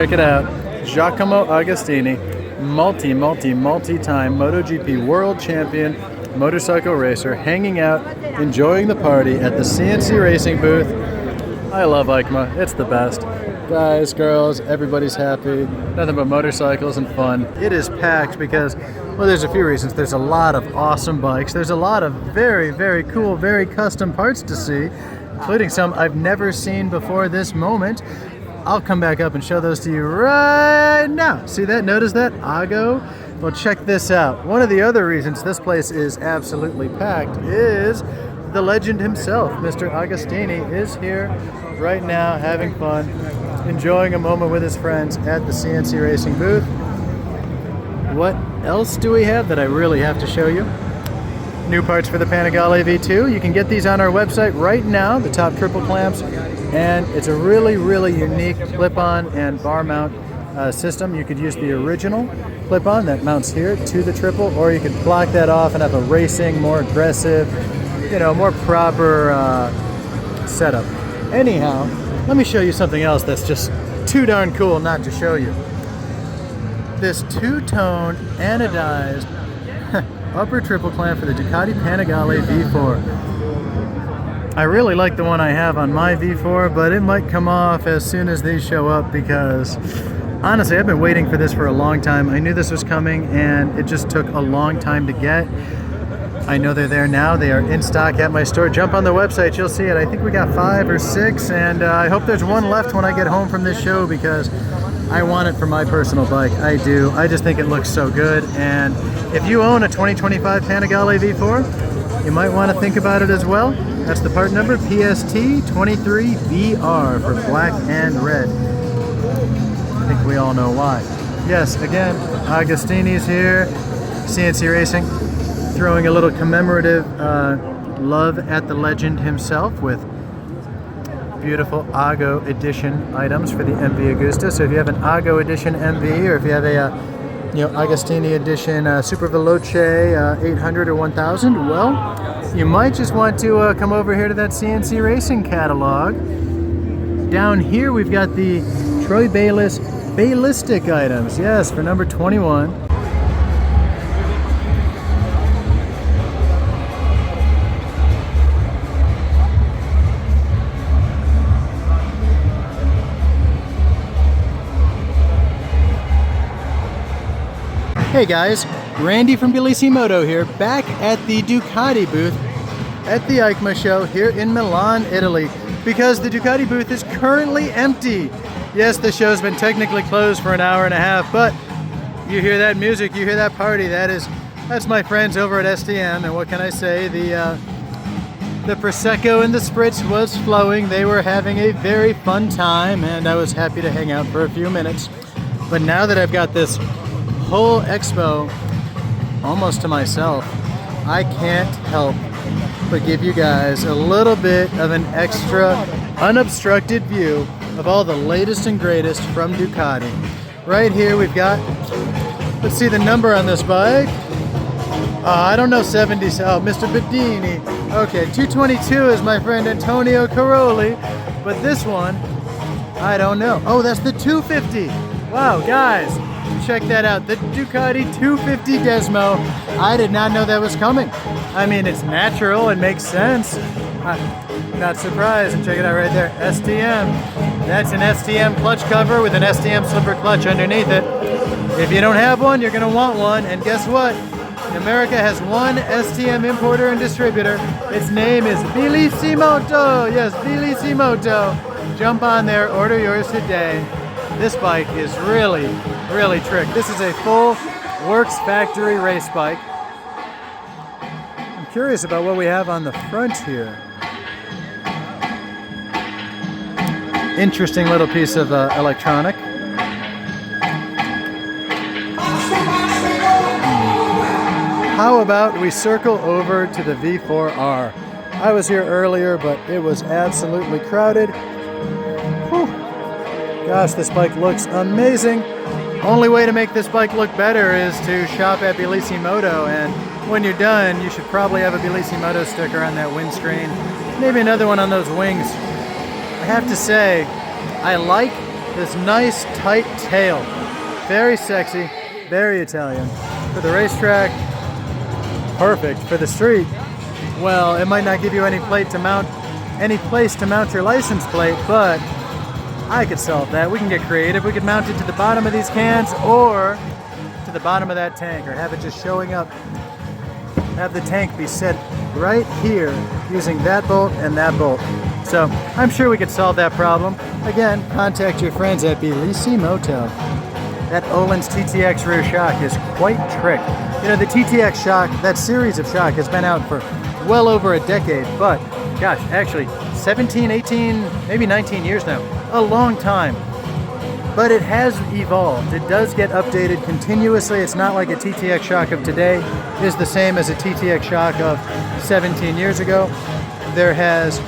Check it out. Giacomo Agostini, multi-time MotoGP world champion motorcycle racer, hanging out, enjoying the party at the CNC Racing booth. I love EICMA. It's the best. Guys, girls, everybody's happy. Nothing but motorcycles and fun. It is packed because, well, there's a few reasons. There's a lot of awesome bikes. There's a lot of very, very cool, very custom parts to see, including some I've never seen before this moment. I'll come back up and show those to you right now. See that? Notice that? Ago? Well, check this out. One of the other reasons this place is absolutely packed is the legend himself, Mr. Agostini, is here right now having fun, enjoying a moment with his friends at the CNC Racing booth. What else do we have that I really have to show you? New parts for the Panigale V2. You can get these on our website right now, the top triple clamps, and it's a really, really unique clip-on and bar mount system. You could use the original clip-on that mounts here to the triple, or you could block that off and have a racing, more aggressive, more proper setup. Anyhow, let me show you something else that's just too darn cool not to show you. This two-tone anodized upper triple clamp for the Ducati Panigale V4. I really like the one I have on my V4, but it might come off as soon as these show up because honestly, I've been waiting for this for a long time. I knew this was coming and it just took a long time to get. I know they're there now. They are in stock at my store. Jump on the website, you'll see it. I think we got 5 or 6, and I hope there's one left when I get home from this show because I want it for my personal bike. I do. I just think it looks so good. And if you own a 2025 Panigale V4, you might want to think about it as well. That's the part number, PST23VR for black and red. I think we all know why. Yes, again, Agostini's here, CNC Racing, throwing a little commemorative love at the legend himself with beautiful Ago edition items for the MV Agusta. So if you have an Ago edition MV, or if you have a Agostini edition Super Veloce 800 or 1000, well, you might just want to come over here to that CNC Racing catalog. Down here we've got the Troy Bayliss Ballistic items, yes, for number 21. Hey guys, Randy from Bellissimoto here, back at the Ducati booth at the EICMA show here in Milan, Italy, because the Ducati booth is currently empty. Yes, the show's been technically closed for an hour and a half, but you hear that music, you hear that party, that's my friends over at STM, and what can I say, the Prosecco and the Spritz was flowing. They were having a very fun time, and I was happy to hang out for a few minutes. But now that I've got this whole expo almost to myself, I can't help but give you guys a little bit of an extra unobstructed view of all the latest and greatest from Ducati. Right here we've got, let's see the number on this bike. I don't know, 70, oh, Mr. Bedini. Okay, 222 is my friend Antonio Caroli, but this one, I don't know. Oh, that's the 250. Wow, guys, check that out. The Ducati 250 Desmo. I did not know that was coming. I mean, it's natural, it makes sense. Not surprised. And check it out right there, STM. That's an STM clutch cover with an STM slipper clutch underneath it. If you don't have one, you're gonna want one. And guess what? America has one STM importer and distributor. Its name is Bellissimoto. Yes, Bellissimoto. Jump on there, order yours today. This bike is really, really trick. This is a full Works factory race bike. I'm curious about what we have on the front here. Interesting little piece of electronic. How about we circle over to the V4R? I was here earlier, but it was absolutely crowded. Whew. Gosh, this bike looks amazing. Only way to make this bike look better is to shop at Bellissimoto, and when you're done, you should probably have a Bellissimoto sticker on that windscreen. Maybe another one on those wings. I have to say, I like this nice tight tail. Very sexy, very Italian. For the racetrack, perfect. For the street, well, it might not give you any place to mount your license plate, but I could solve that. We can get creative. We could mount it to the bottom of these cans or to the bottom of that tank, or have it just showing up. Have the tank be set right here using that bolt and that bolt. So I'm sure we could solve that problem. Again, contact your friends at Tbilisi Moto. That Öhlins TTX rear shock is quite trick. You know, the TTX shock, that series of shock has been out for well over a decade, but gosh, actually 17, 18, maybe 19 years now. A long time. But it has evolved. It does get updated continuously. It's not like a TTX shock of today is the same as a TTX shock of 17 years ago. There has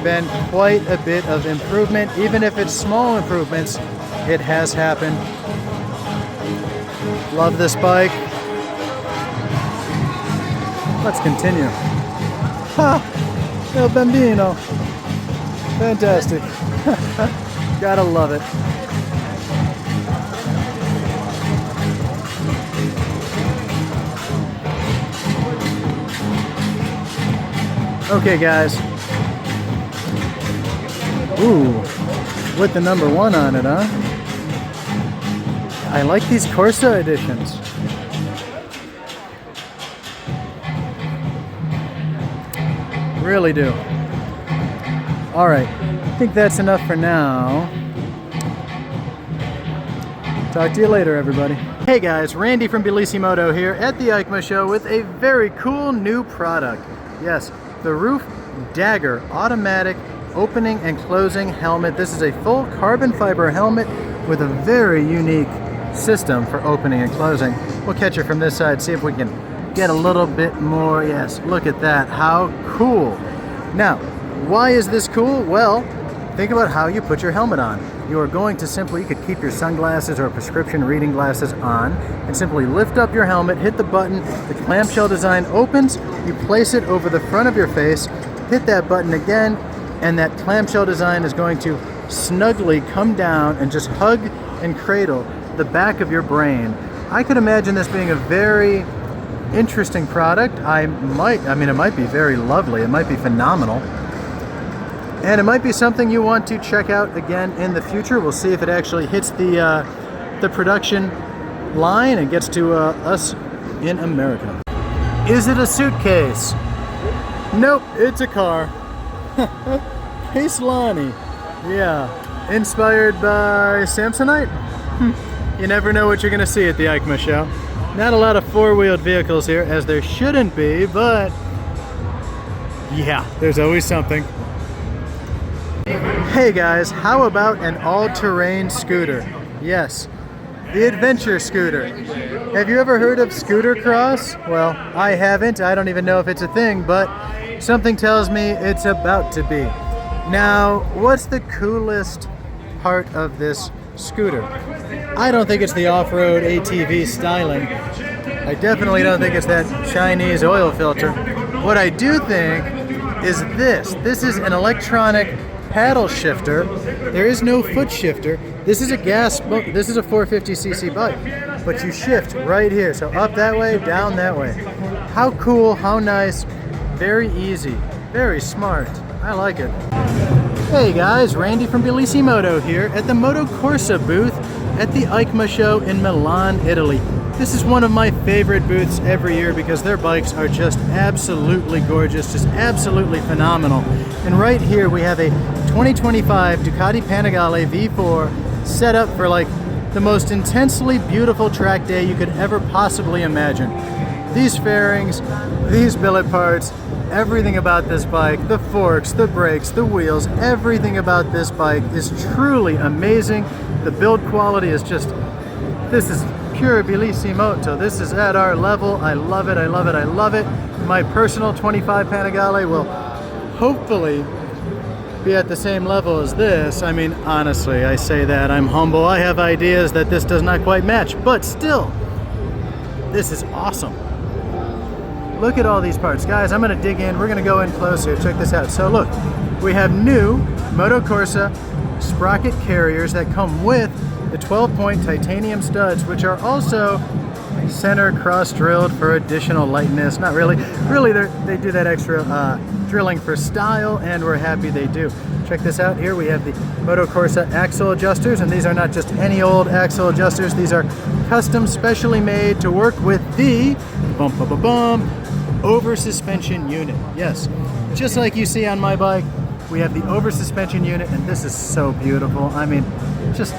been quite a bit of improvement. Even if it's small improvements, it has happened. Love this bike. Let's continue. Ha! El Bambino. Fantastic. Gotta love it. Okay, guys. Ooh, with the number 1 on it, huh? I like these Corsa editions. Really do. All right, I think that's enough for now. Talk to you later, everybody. Hey guys, Randy from Tbilisi Moto here at the EICMA show with a very cool new product. Yes, the Roof Dagger automatic opening and closing helmet. This is a full carbon fiber helmet with a very unique system for opening and closing. We'll catch it from this side, see if we can get a little bit more. Yes, look at that, how cool. Now, why is this cool? Well, think about how you put your helmet on. You are going to simply, you could keep your sunglasses or prescription reading glasses on and simply lift up your helmet, hit the button, the clamshell design opens, you place it over the front of your face, hit that button again, and that clamshell design is going to snugly come down and just hug and cradle the back of your brain. I could imagine this being a very interesting product. I mean, it might be very lovely. It might be phenomenal. And it might be something you want to check out again in the future. We'll see if it actually hits the production line and gets to us in America. Is it a suitcase? Nope, it's a car. Case Lonnie. Yeah, inspired by Samsonite? You never know what you're gonna see at the EICMA show. Not a lot of four-wheeled vehicles here, as there shouldn't be, but yeah, there's always something. Hey guys, how about an all-terrain scooter? Yes, the adventure scooter. Have you ever heard of scooter cross? Well, I haven't. I don't even know if it's a thing, but something tells me it's about to be. Now, what's the coolest part of this scooter? I don't think it's the off-road ATV styling. I definitely don't think it's that Chinese oil filter. What I do think is this. This is an electronic paddle shifter. There is no foot shifter. This is a this is a 450cc bike, but you shift right here. So up that way, down that way. How cool, how nice, very easy, very smart. I like it. Hey guys, Randy from Tbilisi Moto here at the Moto Corsa booth at the EICMA show in Milan, Italy. This is one of my favorite booths every year because their bikes are just absolutely gorgeous, just absolutely phenomenal. And right here we have a 2025 Ducati Panigale V4 set up for like the most intensely beautiful track day you could ever possibly imagine. These fairings, these billet parts, everything about this bike, the forks, the brakes, the wheels, everything about this bike is truly amazing. The build quality is just, this is pure Tbilisi Moto. This is at our level. I love it, I love it, I love it. My personal 25 Panigale will hopefully be at the same level as this. I mean, honestly, I say that, I'm humble. I have ideas that this does not quite match, but still, this is awesome. Look at all these parts. Guys, I'm gonna dig in. We're gonna go in close here. Check this out. So look, we have new Moto Corsa sprocket carriers that come with the 12-point titanium studs, which are also center cross drilled for additional lightness. Not really. Really, they do that extra drilling for style, and we're happy they do. Check this out. Here we have the Moto Corsa axle adjusters, and these are not just any old axle adjusters. These are custom, specially made to work with the over suspension unit. Yes, just like you see on my bike, we have the over suspension unit, and this is so beautiful. I mean, just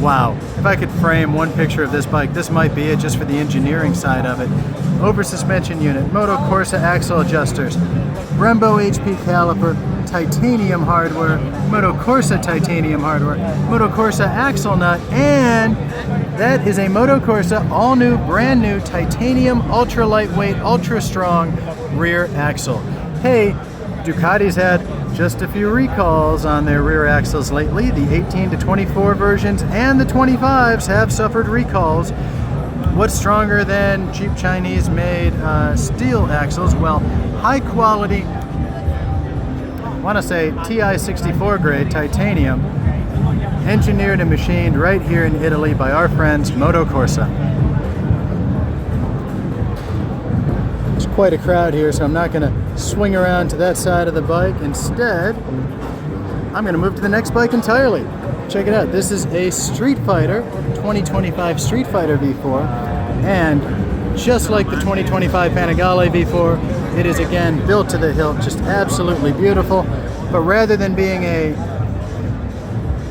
wow. If I could frame one picture of this bike, this might be it, just for the engineering side of it. Over suspension unit, Moto Corsa axle adjusters, Brembo HP caliper, titanium hardware, Moto Corsa titanium hardware, Moto Corsa axle nut, and that is a Moto Corsa all new, brand new titanium, ultra lightweight, ultra strong rear axle. Hey, Ducati's had just a few recalls on their rear axles lately. The 18 to 24 versions and the 25s have suffered recalls. What's stronger than cheap Chinese made steel axles? Well, high quality, I want to say TI-64 grade titanium, engineered and machined right here in Italy by our friends Moto Corsa. There's quite a crowd here, so I'm not going to swing around to that side of the bike. Instead, I'm going to move to the next bike entirely. Check it out. This is a Street Fighter 2025 Street Fighter V4, and just like the 2025 Panigale V4, it is again built to the hilt, just absolutely beautiful. But rather than being a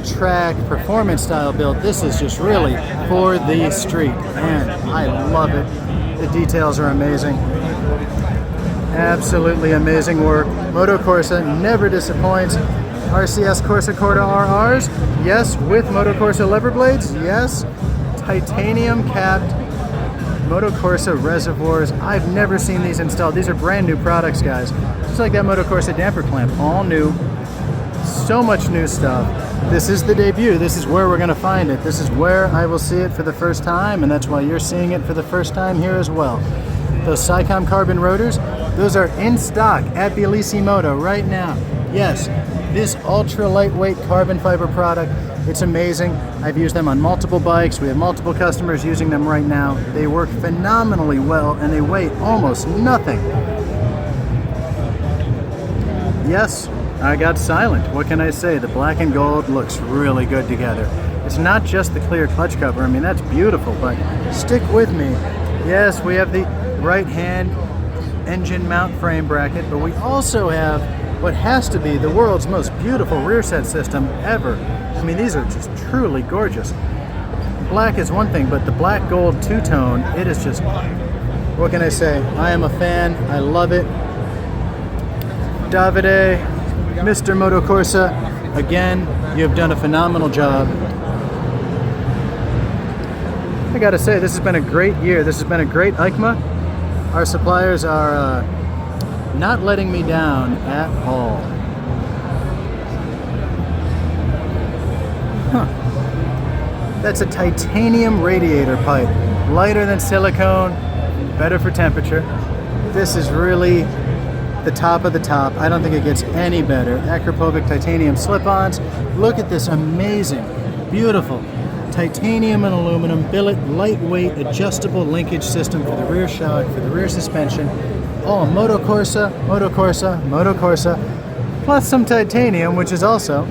track performance style build, this is just really for the street, and I love it. The details are amazing. Absolutely amazing work. Moto Corsa never disappoints. RCS Corsa Corda RRs, yes, with Moto Corsa lever blades, yes. Titanium capped Moto Corsa reservoirs. I've never seen these installed. These are brand new products, guys. Just like that Moto Corsa damper clamp, all new. So much new stuff. This is the debut. This is where we're going to find it. This is where I will see it for the first time, and that's why you're seeing it for the first time here as well. Those Cycom carbon rotors, those are in stock at Bellissimoto right now. Yes, this ultra lightweight carbon fiber product, it's amazing. I've used them on multiple bikes. We have multiple customers using them right now. They work phenomenally well, and they weigh almost nothing. Yes, I got silent. What can I say? The black and gold looks really good together. It's not just the clear clutch cover. I mean, that's beautiful, but stick with me. Yes, we have the right hand engine mount frame bracket, but we also have what has to be the world's most beautiful rear set system ever. I mean, these are just truly gorgeous. Black is one thing, but the black gold two-tone, it is just, what can I say? I am a fan. I love it. Davide, Mr. Moto Corsa, again, you have done a phenomenal job. I gotta say, this has been a great year. This has been a great EICMA. Our suppliers are not letting me down at all. That's a titanium radiator pipe, lighter than silicone, better for temperature. This is really the top of the top. I don't think it gets any better. Akrapovic titanium slip-ons. Look at this amazing, beautiful titanium and aluminum billet lightweight adjustable linkage system for the rear shock, for the rear suspension. All Moto Corsa, Moto Corsa, Moto Corsa, plus some titanium, which is also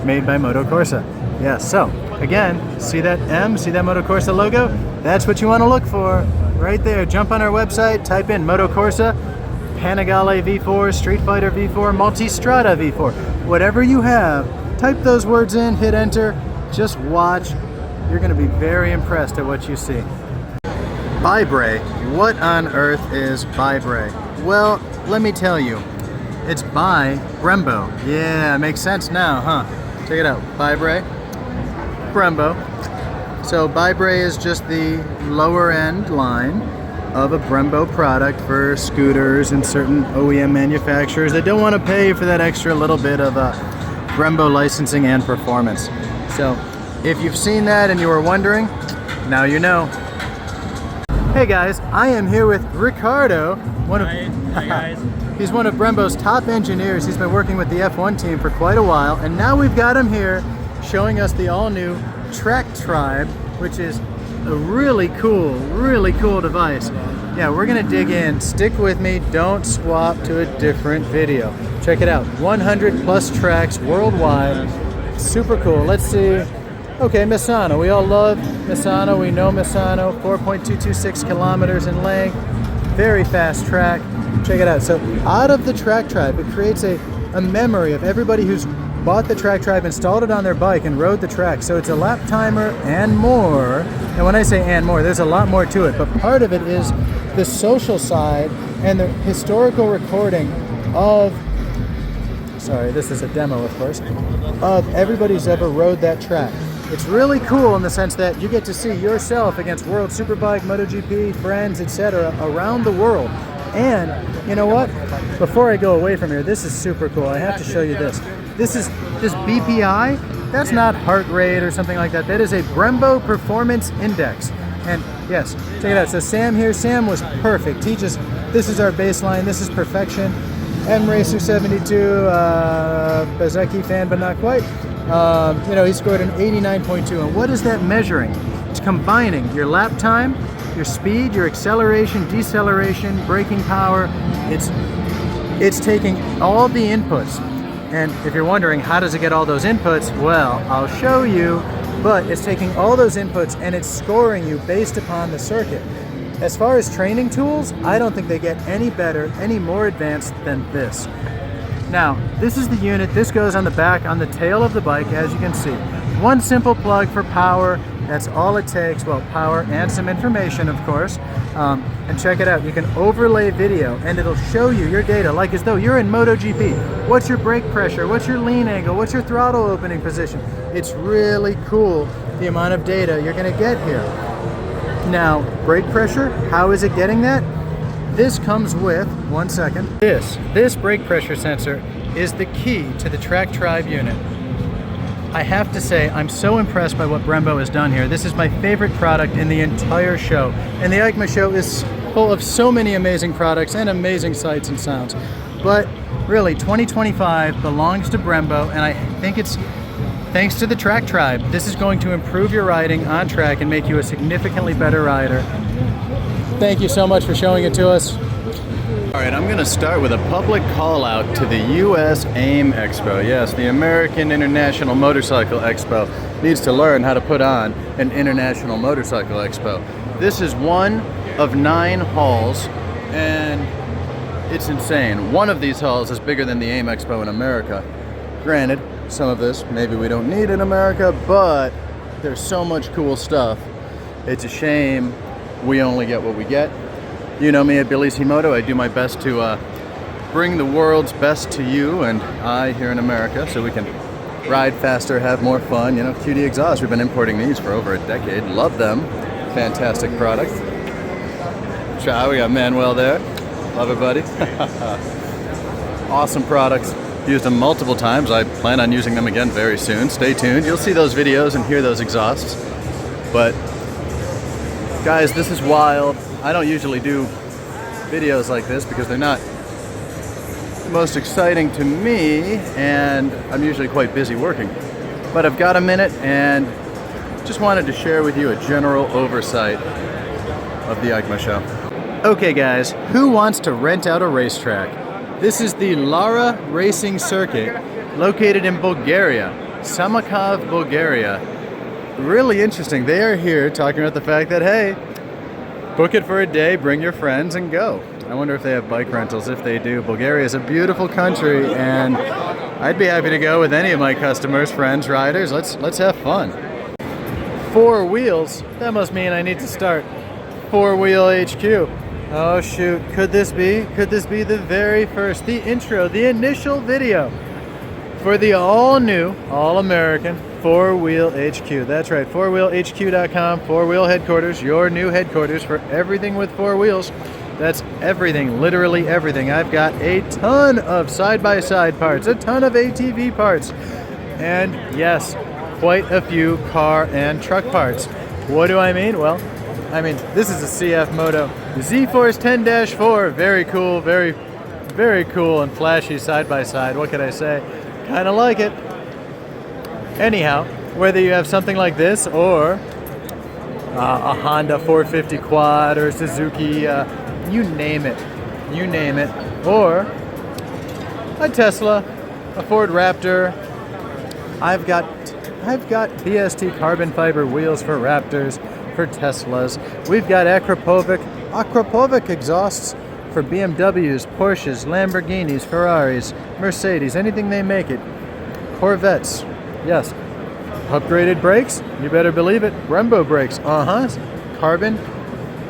made by Moto Corsa. Yes, so again, see that M, see that Moto Corsa logo? That's what you want to look for right there. Jump on our website, type in Moto Corsa, Panigale V4, Street Fighter V4, Multistrada V4. Whatever you have, type those words in, hit enter, just watch. You're going to be very impressed at what you see. Bibre. What on earth is Bibre? Well, let me tell you. It's by Brembo. Yeah, it makes sense now, huh? Check it out. Bibre, Brembo. So Bibre is just the lower end line of a Brembo product for scooters and certain OEM manufacturers that don't want to pay for that extra little bit of Brembo licensing and performance. So if you've seen that and you were wondering, now you know. Hey guys, I am here with Ricardo. Hi guys. He's one of Brembo's top engineers. He's been working with the F1 team for quite a while, and now we've got him here showing us the all-new TrackTribe, which is a really cool device. Yeah, we're gonna dig in. Stick with me, don't swap to a different video. Check it out, 100 plus tracks worldwide. Super cool. Let's see. Okay, Misano. We all love Misano. We know Misano. 4.226 kilometers in length. Very fast track. Check it out. So out of the TrackTribe, it creates a memory of everybody who's bought the TrackTribe, installed it on their bike, and rode the track. So it's a lap timer and more. And when I say and more, there's a lot more to it. But part of it is the social side and the historical recording of, sorry, this is a demo, of course, of everybody who's ever rode that track. It's really cool in the sense that you get to see yourself against World Superbike, MotoGP, friends, etc. around the world. And you know what? Before I go away from here, this is super cool. I have to show you this. This BPI. That's not heart rate or something like that. That is a Brembo Performance Index. And yes, check it out. So Sam here, Sam was perfect. This is our baseline. This is perfection. M Racer 72, Bezecchi fan, but not quite. You know, he scored an 89.2. And what is that measuring? It's combining your lap time, your speed, your acceleration, deceleration, braking power. It's taking all the inputs. And if you're wondering, how does it get all those inputs? Well, I'll show you, but it's taking all those inputs and it's scoring you based upon the circuit. As far as training tools, I don't think they get any better, any more advanced than this. Now, this is the unit. This goes on the back, on the tail of the bike, as you can see. One simple plug for power. That's all it takes. Well, power and some information, of course. And check it out. You can overlay video and it'll show you your data like as though you're in MotoGP. What's your brake pressure? What's your lean angle? What's your throttle opening position? It's really cool, the amount of data you're going to get here. Now, brake pressure, how is it getting that? This comes with, one second, this brake pressure sensor is the key to the TrackTribe unit. I have to say, I'm so impressed by what Brembo has done here. This is my favorite product in the entire show. And the EICMA show is full of so many amazing products and amazing sights and sounds. But really, 2025 belongs to Brembo, and I think it's thanks to the TrackTribe. This is going to improve your riding on track and make you a significantly better rider. Thank you so much for showing it to us. All right, I'm going to start with a public call out to the US AIM Expo. Yes, the American International Motorcycle Expo needs to learn how to put on an International Motorcycle Expo. This is one of 9 halls, and it's insane. One of these halls is bigger than the AIM Expo in America. Granted, some of this maybe we don't need in America, but there's so much cool stuff. It's a shame we only get what we get. You know me at Billy's Moto. I do my best to bring the world's best to you and I here in America so we can ride faster, have more fun. You know, QD exhaust, we've been importing these for over a decade. Love them. Fantastic product. Ciao, we got Manuel there. Love it, buddy. Awesome products. Used them multiple times. I plan on using them again very soon. Stay tuned. You'll see those videos and hear those exhausts. But guys, this is wild. I don't usually do videos like this because they're not the most exciting to me, and I'm usually quite busy working. But I've got a minute and just wanted to share with you a general oversight of the EICMA show. Okay guys, who wants to rent out a racetrack? This is the Lara Racing Circuit located in Bulgaria, Samakov, Bulgaria. Really interesting. They are here talking about the fact that, hey, book it for a day, bring your friends, and go. I wonder if they have bike rentals. If they do, Bulgaria is a beautiful country, and I'd be happy to go with any of my customers, friends, riders. Let's have fun. 4 wheels. That must mean I need to start 4-wheel HQ. Oh shoot! Could this be the very first, the intro, the initial video for the all-new, all-American 4-Wheel HQ. That's right, 4wheelhq.com, 4-Wheel headquarters, your new headquarters for everything with 4 wheels. That's everything, literally everything. I've got a ton of side-by-side parts, a ton of ATV parts, and yes, quite a few car and truck parts. What do I mean? Well, I mean, this is a CF Moto Z-Force 10-4. Very cool, very, very cool and flashy side-by-side. What can I say? Kind of like it. Anyhow, Whether you have something like this or a Honda 450 quad or Suzuki, you name it, or a Tesla, a Ford Raptor. I've got BST carbon fiber wheels for Raptors, for Teslas. We've got Akrapovic exhausts for BMWs, Porsches, Lamborghinis, Ferraris, Mercedes, anything they make it. Corvettes, yes. Upgraded brakes, you better believe it. Brembo brakes, Carbon,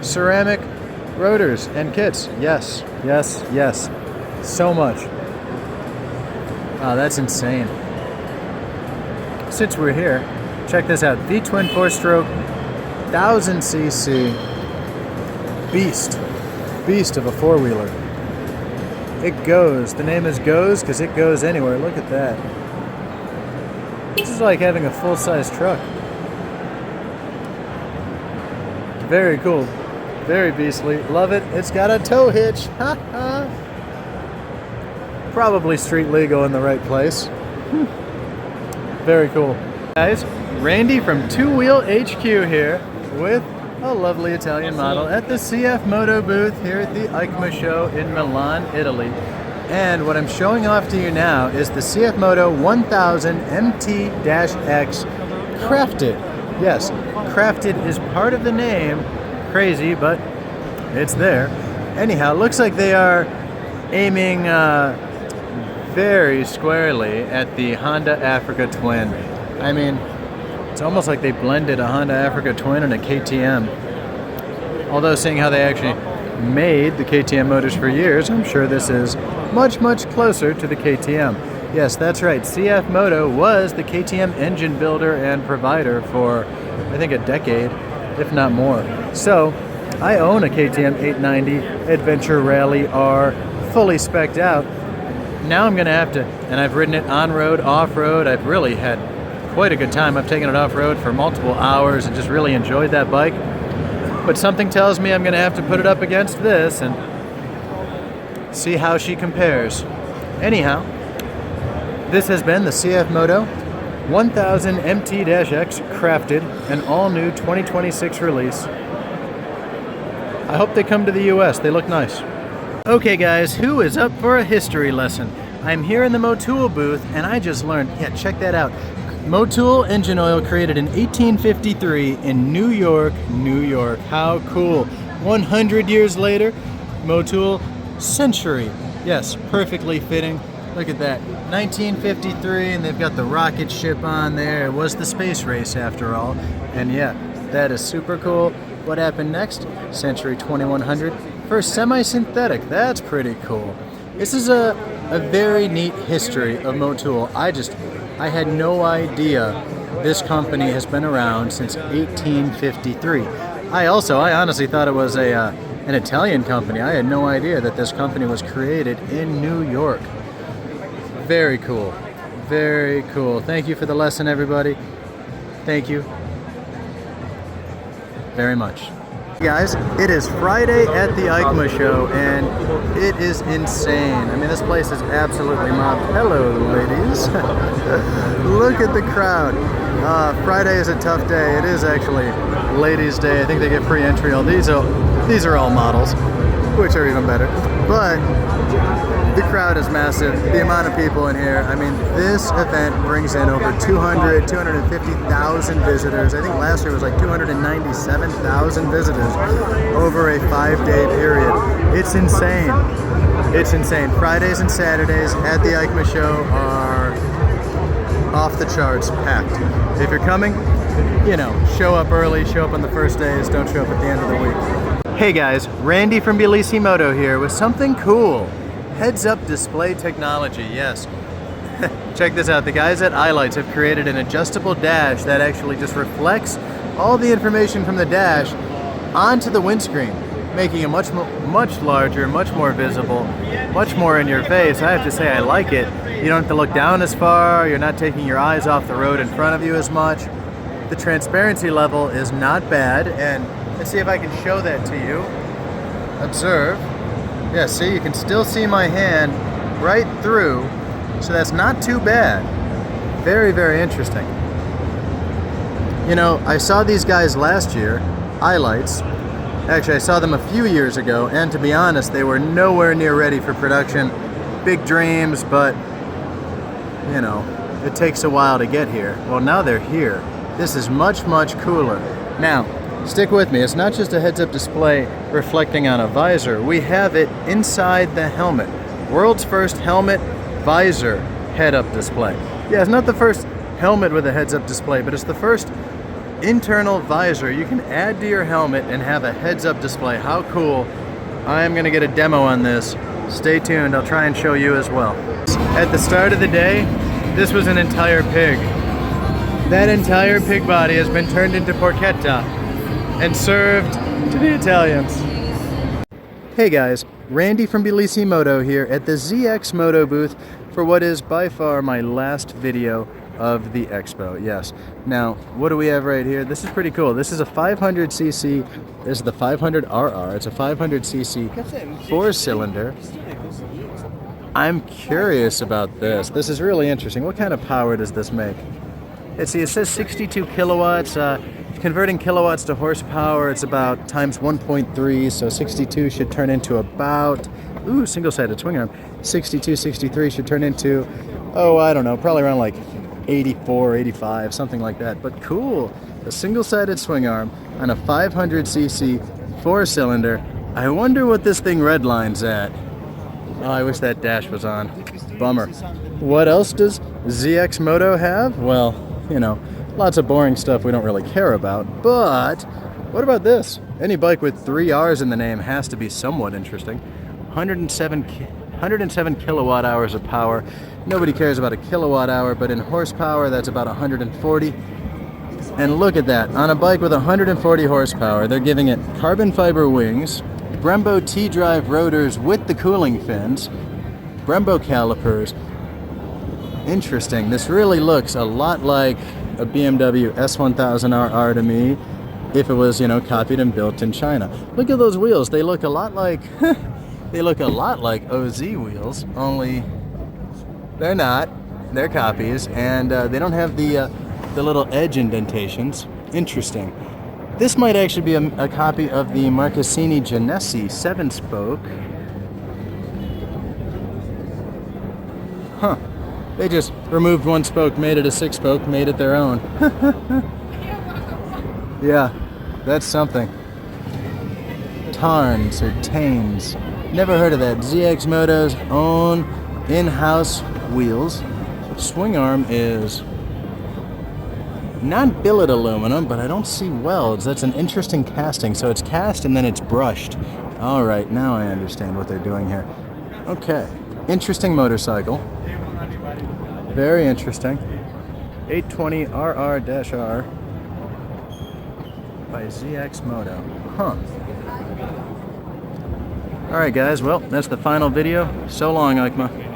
ceramic rotors and kits, yes. So much. Wow, that's insane. Since we're here, check this out. V-twin 4-stroke, 1000cc beast of a four-wheeler. It goes. The name is Goes because it goes anywhere. Look at that. This is like having a full-size truck. Very cool. Very beastly. Love it. It's got a tow hitch. Probably street legal in the right place. Very cool. Guys, Randy from Two Wheel HQ here with a lovely Italian model at the CF Moto booth here at the EICMA show in Milan, Italy. And what I'm showing off to you now is the CF Moto 1000 MT-X Crafted. Yes, Crafted is part of the name. Crazy, but it's there. Anyhow, looks like they are aiming very squarely at the Honda Africa Twin. I mean, it's almost like they blended a Honda Africa Twin and a KTM. Although seeing how they actually made the KTM motors for years, I'm sure this is much closer to the KTM. Yes, that's right. CF Moto was the KTM engine builder and provider for, I think, a decade, if not more. So, I own a KTM 890 Adventure Rally R, fully spec'd out. Now I'm gonna have to, and I've ridden it on-road, off-road. I've really had quite a good time. I've taken it off-road for multiple hours and just really enjoyed that bike. But something tells me I'm gonna have to put it up against this and see how she compares. Anyhow, this has been the CF Moto 1000 MT-X Crafted, an all-new 2026 release. I hope they come to the US. They look nice. Okay guys, who is up for a history lesson? I'm here in the Motul booth and I just learned, yeah, check that out. Motul engine oil created in 1853 in New York, New York. How cool. 100 years later, Motul Century. Yes, perfectly fitting. Look at that. 1953 and they've got the rocket ship on there. It was the space race after all. And yeah, that is super cool. What happened next? Century 2100 for semi-synthetic. That's pretty cool. This is a very neat history of Motul. I had no idea this company has been around since 1853. I honestly thought it was an Italian company. I had no idea that this company was created in New York. Very cool. Very cool. Thank you for the lesson, everybody. Thank you very much. Guys, it is Friday at the EICMA show and it is insane. I mean, this place is absolutely mobbed. Hello, ladies. Look at the crowd. Friday is a tough day. It is actually Ladies' Day. I think they get free entry. These are all models, which are even better. But the crowd is massive. The amount of people in here. I mean, this event brings in over 250,000 visitors. I think last year was like 297,000 visitors over a 5-day period. It's insane. It's insane. Fridays and Saturdays at the EICMA show are off the charts packed. If you're coming, you know, show up early, show up on the first days, don't show up at the end of the week. Hey guys, Randy from Bellissimo Moto here with something cool. Heads-up display technology, yes. Check this out. The guys at iLights have created an adjustable dash that actually just reflects all the information from the dash onto the windscreen, making it much larger, much more visible, much more in your face. I have to say I like it. You don't have to look down as far. You're not taking your eyes off the road in front of you as much. The transparency level is not bad, and let's see if I can show that to you. Observe. Yeah, see, you can still see my hand right through, so that's not too bad. Very, very interesting. You know, I saw these guys last year, Highlights. Actually, I saw them a few years ago, and to be honest, they were nowhere near ready for production. Big dreams, but, you know, it takes a while to get here. Well, now they're here. This is much, much cooler. Now, stick with me. It's not just a heads-up display reflecting on a visor. We have it inside the helmet. World's first helmet visor head-up display. Yeah, it's not the first helmet with a heads-up display, but it's the first internal visor you can add to your helmet and have a heads-up display. How cool. I am going to get a demo on this. Stay tuned. I'll try and show you as well. At the start of the day, this was an entire pig. That entire pig body has been turned into porchetta and served to the Italians. Hey guys, Randy from Bellissimo Moto here at the ZX Moto booth for what is by far my last video of the expo. Yes. Now, what do we have right here? This is pretty cool. This is a 500cc. This is the 500RR. It's a 500cc 4-cylinder. I'm curious about this. This is really interesting. What kind of power does this make? It says 62 kilowatts. Converting kilowatts to horsepower, it's about times 1.3, so 62 should turn into about, single-sided swing arm. 62, 63 should turn into, I don't know, probably around like 84, 85, something like that. But cool, a single-sided swing arm on a 500cc 4-cylinder. I wonder what this thing redlines at. Oh, I wish that dash was on. Bummer. What else does ZX Moto have? Well, you know, lots of boring stuff we don't really care about, but what about this? Any bike with 3 R's in the name has to be somewhat interesting. 107 kilowatt hours of power. Nobody cares about a kilowatt hour, but in horsepower, that's about 140. And look at that. On a bike with 140 horsepower, they're giving it carbon fiber wings, Brembo T-drive rotors with the cooling fins, Brembo calipers. Interesting. This really looks a lot like a BMW S1000RR to me if it was, you know, copied and built in China. Look at those wheels. They look a lot like OZ wheels, only they're not. They're copies, and they don't have the little edge indentations. Interesting. This might actually be a copy of the Marcassini Genesi 7-spoke. Huh. They just removed one spoke, made it a 6-spoke, made it their own. Yeah, that's something. Tarns or Tanes. Never heard of that. ZX Moto's own in-house wheels. Swing arm is not billet aluminum, but I don't see welds. That's an interesting casting. So it's cast and then it's brushed. All right, now I understand what they're doing here. Okay, interesting motorcycle. Very interesting. 820RR-R by ZX Moto. Huh. Alright guys, well, that's the final video. So long, EICMA.